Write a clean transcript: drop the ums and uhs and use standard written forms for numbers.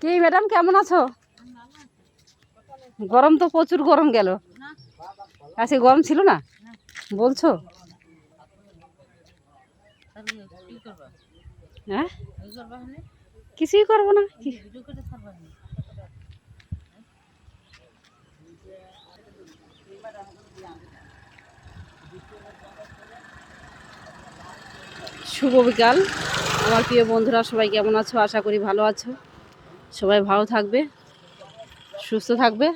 কি ম্যাডাম কেমন আছো? গরম তো প্রচুর গরম গেল। আজকে গরম ছিল না বলছো? হ্যাঁ কিছুই করবো না। শুভ বিকাল আমার প্রিয় বন্ধুরা, সবাই কেমন আছো? আশা করি ভালো আছো। সবাই ভালো থাকবে, সুস্থ থাকবে।